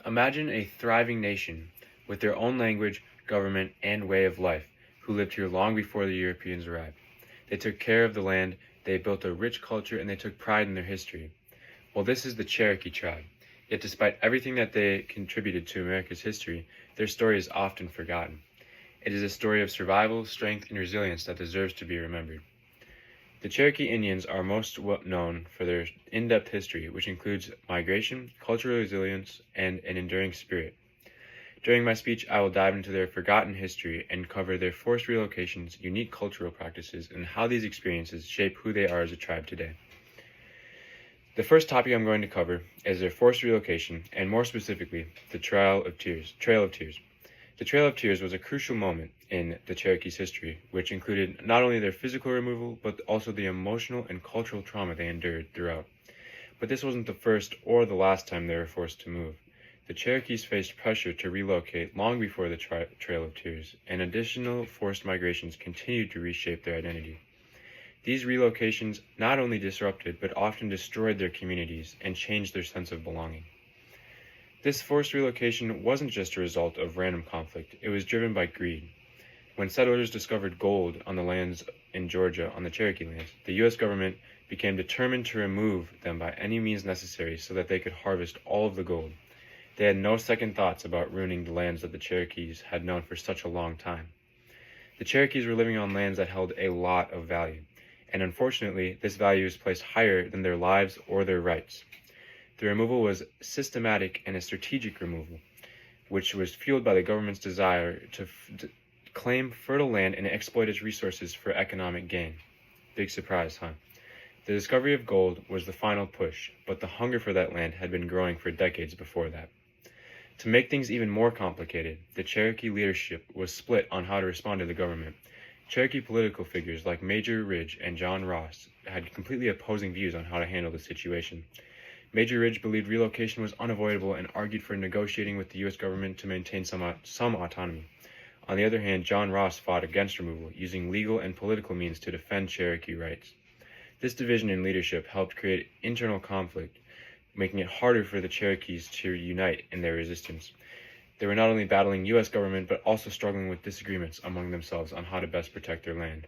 Imagine a thriving nation with their own language, government, and way of life, who lived here long before the Europeans arrived. They took care of the land, they built a rich culture, and they took pride in their history. Well, this is the Cherokee tribe. Yet despite everything that they contributed to America's history, their story is often forgotten. It is a story of survival, strength, and resilience that deserves to be remembered. The Cherokee Indians are most known for their in-depth history, which includes migration, cultural resilience, and an enduring spirit. During my speech, I will dive into their forgotten history and cover their forced relocations, unique cultural practices, and how these experiences shape who they are as a tribe today. The first topic I'm going to cover is their forced relocation, and more specifically, the Trail of Tears. The Trail of Tears was a crucial moment in the Cherokees' history, which included not only their physical removal, but also the emotional and cultural trauma they endured throughout. But this wasn't the first or the last time they were forced to move. The Cherokees faced pressure to relocate long before the Trail of Tears, and additional forced migrations continued to reshape their identity. These relocations not only disrupted, but often destroyed their communities and changed their sense of belonging. This forced relocation wasn't just a result of random conflict, it was driven by greed. When settlers discovered gold on the lands in Georgia, on the Cherokee lands, the U.S. government became determined to remove them by any means necessary so that they could harvest all of the gold. They had no second thoughts about ruining the lands that the Cherokees had known for such a long time. The Cherokees were living on lands that held a lot of value, and unfortunately, this value is placed higher than their lives or their rights. The removal was systematic and a strategic removal, which was fueled by the government's desire to claim fertile land and exploit its resources for economic gain. Big surprise, huh? The discovery of gold was the final push, but the hunger for that land had been growing for decades before that. To make things even more complicated, the Cherokee leadership was split on how to respond to the government. Cherokee political figures like Major Ridge and John Ross had completely opposing views on how to handle the situation. Major Ridge believed relocation was unavoidable and argued for negotiating with the U.S. government to maintain some autonomy. On the other hand, John Ross fought against removal, using legal and political means to defend Cherokee rights. This division in leadership helped create internal conflict, making it harder for the Cherokees to unite in their resistance. They were not only battling U.S. government, but also struggling with disagreements among themselves on how to best protect their land.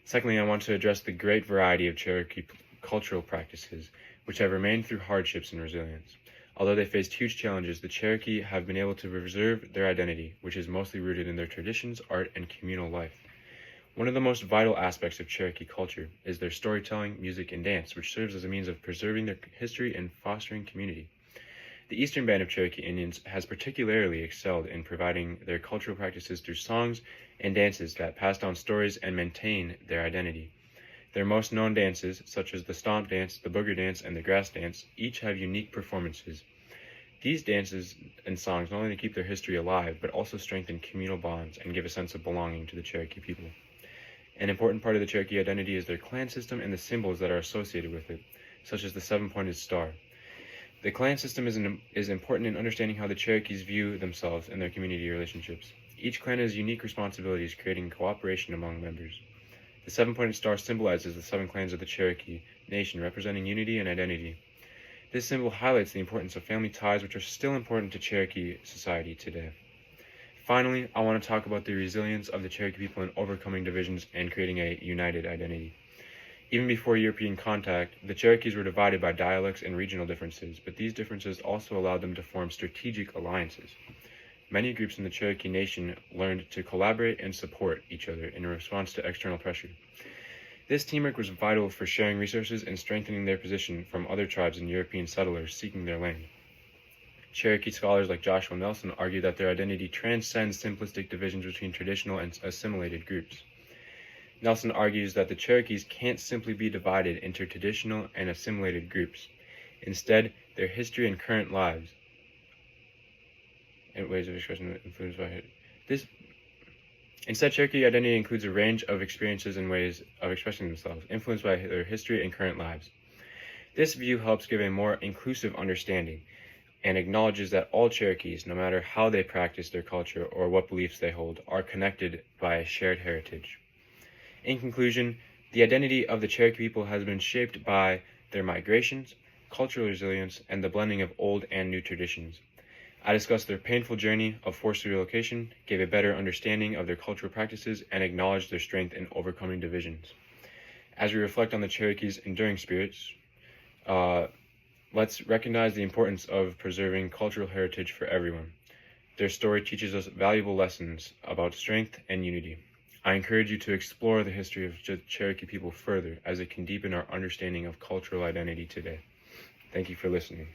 Secondly, I want to address the great variety of Cherokee cultural practices, which have remained through hardships and resilience. Although they faced huge challenges, the Cherokee have been able to preserve their identity, which is mostly rooted in their traditions, art, and communal life. One of the most vital aspects of Cherokee culture is their storytelling, music, and dance, which serves as a means of preserving their history and fostering community. The Eastern Band of Cherokee Indians has particularly excelled in providing their cultural practices through songs and dances that pass down stories and maintain their identity. Their most known dances, such as the Stomp Dance, the Booger Dance, and the Grass Dance, each have unique performances. These dances and songs not only keep their history alive, but also strengthen communal bonds and give a sense of belonging to the Cherokee people. An important part of the Cherokee identity is their clan system and the symbols that are associated with it, such as the seven-pointed star. The clan system is important in understanding how the Cherokees view themselves and their community relationships. Each clan has unique responsibilities, creating cooperation among members. The seven-pointed star symbolizes the seven clans of the Cherokee Nation, representing unity and identity. This symbol highlights the importance of family ties, which are still important to Cherokee society today. Finally, I want to talk about the resilience of the Cherokee people in overcoming divisions and creating a united identity. Even before European contact, the Cherokees were divided by dialects and regional differences, but these differences also allowed them to form strategic alliances. Many groups in the Cherokee Nation learned to collaborate and support each other in response to external pressure. This teamwork was vital for sharing resources and strengthening their position from other tribes and European settlers seeking their land. Cherokee scholars like Joshua Nelson argue that their identity transcends simplistic divisions between traditional and assimilated groups. Nelson argues that the Cherokees can't simply be divided into traditional and assimilated groups. Instead, their history and current lives and ways of expression influenced by this. Instead, Cherokee identity includes a range of experiences and ways of expressing themselves, influenced by their history and current lives. This view helps give a more inclusive understanding and acknowledges that all Cherokees, no matter how they practice their culture or what beliefs they hold, are connected by a shared heritage. In conclusion, the identity of the Cherokee people has been shaped by their migrations, cultural resilience, and the blending of old and new traditions. I discussed their painful journey of forced relocation, gave a better understanding of their cultural practices, and acknowledged their strength in overcoming divisions. As we reflect on the Cherokee's enduring spirits, let's recognize the importance of preserving cultural heritage for everyone. Their story teaches us valuable lessons about strength and unity. I encourage you to explore the history of the Cherokee people further, as it can deepen our understanding of cultural identity today. Thank you for listening.